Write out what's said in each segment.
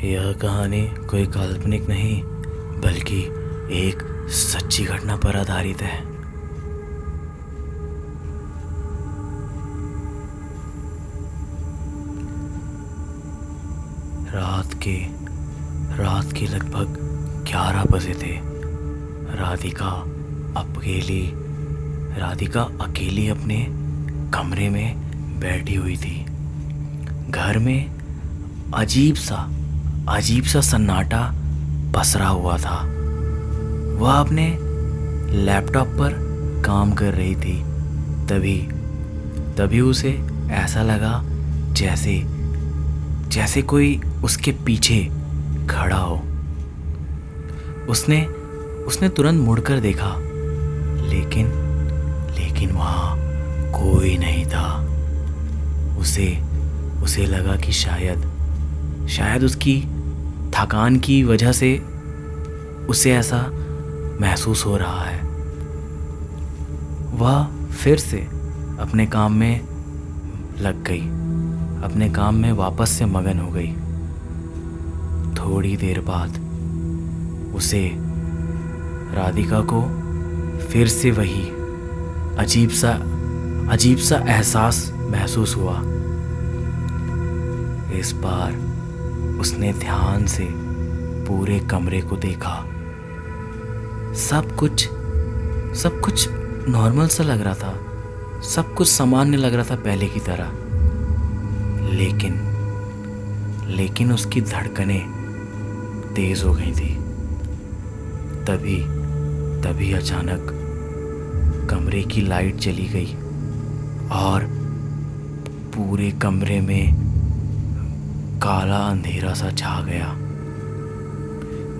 यह कहानी कोई काल्पनिक नहीं बल्कि एक सच्ची घटना पर आधारित है। रात के लगभग 11 बजे थे। राधिका अकेली अपने कमरे में बैठी हुई थी। घर में अजीब सा सन्नाटा पसरा हुआ था। वह अपने लैपटॉप पर काम कर रही थी। तभी उसे ऐसा लगा जैसे कोई उसके पीछे खड़ा हो। उसने तुरंत मुड़कर देखा, लेकिन वहाँ कोई नहीं था। उसे लगा कि शायद उसकी थकान की वजह से उसे ऐसा महसूस हो रहा है। वह फिर से अपने काम में लग गई, अपने काम में वापस से मगन हो गई। थोड़ी देर बाद उसे राधिका को फिर से वही अजीब सा एहसास महसूस हुआ। इस बार उसने ध्यान से पूरे कमरे को देखा। सब कुछ नॉर्मल सा लग रहा था, सब कुछ सामान्य लग रहा था पहले की तरह। लेकिन उसकी धड़कनें तेज हो गई थी। तभी अचानक कमरे की लाइट चली गई और पूरे कमरे में काला अंधेरा सा छा गया।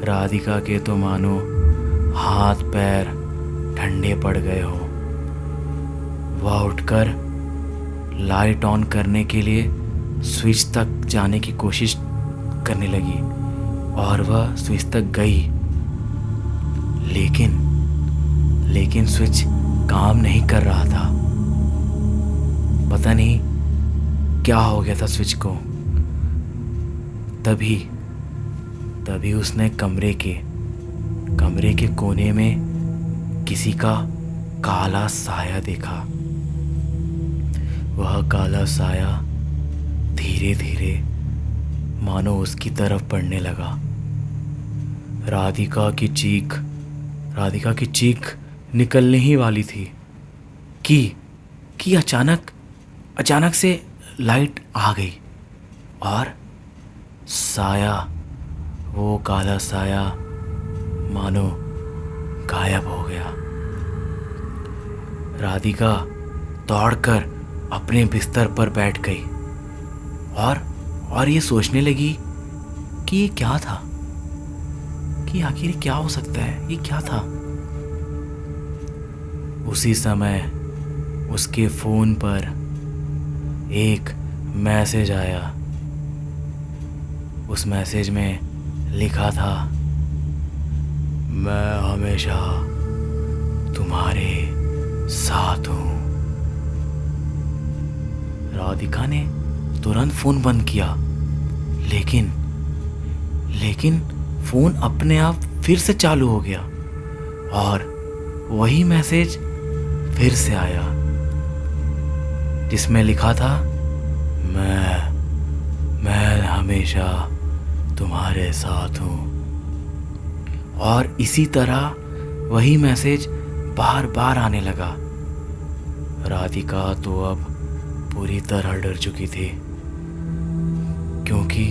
राधिका के तो मानो हाथ पैर ठंडे पड़ गए हो। वह उठकर लाइट ऑन करने के लिए स्विच तक जाने की कोशिश करने लगी और वह स्विच तक गई, लेकिन स्विच काम नहीं कर रहा था। पता नहीं क्या हो गया था स्विच को। तभी उसने कमरे के कोने में किसी का काला साया देखा। वह काला साया धीरे धीरे मानो उसकी तरफ बढ़ने लगा। राधिका की चीख निकलने ही वाली थी कि अचानक से लाइट आ गई और वो काला साया मानो गायब हो गया। राधिका दौड़कर अपने बिस्तर पर बैठ गई और ये सोचने लगी कि ये क्या था, कि आखिर क्या हो सकता है, ये क्या था। उसी समय उसके फ़ोन पर एक मैसेज आया। उस मैसेज में लिखा था, मैं हमेशा तुम्हारे साथ हूँ। राधिका ने तुरंत फ़ोन बंद किया, लेकिन फ़ोन अपने आप फिर से चालू हो गया और वही मैसेज फिर से आया जिसमें लिखा था, मैं हमेशा तुम्हारे साथ हूँ। और इसी तरह वही मैसेज बार बार आने लगा। राधिका तो अब पूरी तरह डर चुकी थी, क्योंकि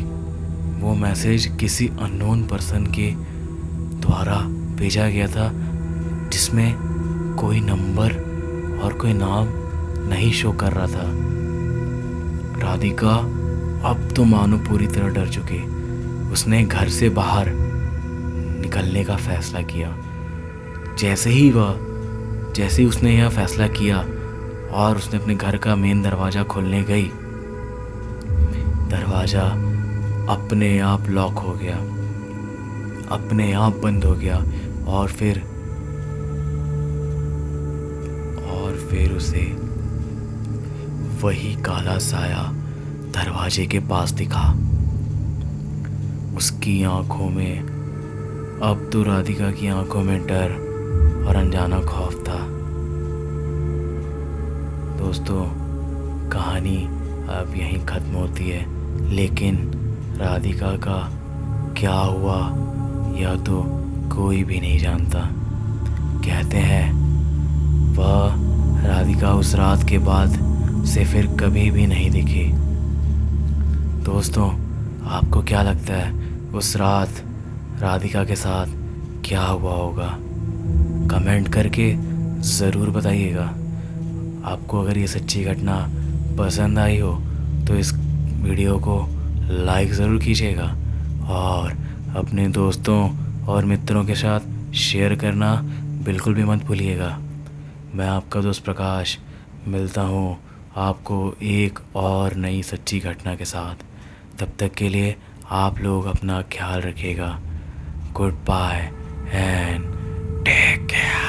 वो मैसेज किसी अननोन पर्सन के द्वारा भेजा गया था, जिसमें कोई नंबर और कोई नाम नहीं शो कर रहा था। राधिका अब तो मानो पूरी तरह डर चुकी। उसने घर से बाहर निकलने का फैसला किया। जैसे ही उसने यह फैसला किया और उसने अपने घर का मेन दरवाज़ा खोलने गई, दरवाज़ा अपने आप लॉक हो गया, अपने आप बंद हो गया और फिर उसे वही काला साया दरवाजे के पास दिखा। उसकी आंखों में, अब तो राधिका की आंखों में डर और अनजाना खौफ था। दोस्तों, कहानी अब यहीं ख़त्म होती है, लेकिन राधिका का क्या हुआ यह तो कोई भी नहीं जानता। कहते हैं वह राधिका उस रात के बाद से फिर कभी भी नहीं दिखी। दोस्तों, आपको क्या लगता है उस रात राधिका के साथ क्या हुआ होगा? कमेंट करके ज़रूर बताइएगा। आपको अगर ये सच्ची घटना पसंद आई हो तो इस वीडियो को लाइक ज़रूर कीजिएगा और अपने दोस्तों और मित्रों के साथ शेयर करना बिल्कुल भी मत भूलिएगा। मैं आपका दोस्त प्रकाश मिलता हूँ आपको एक और नई सच्ची घटना के साथ। तब तक के लिए आप लोग अपना ख्याल रखिएगा। Goodbye and take care.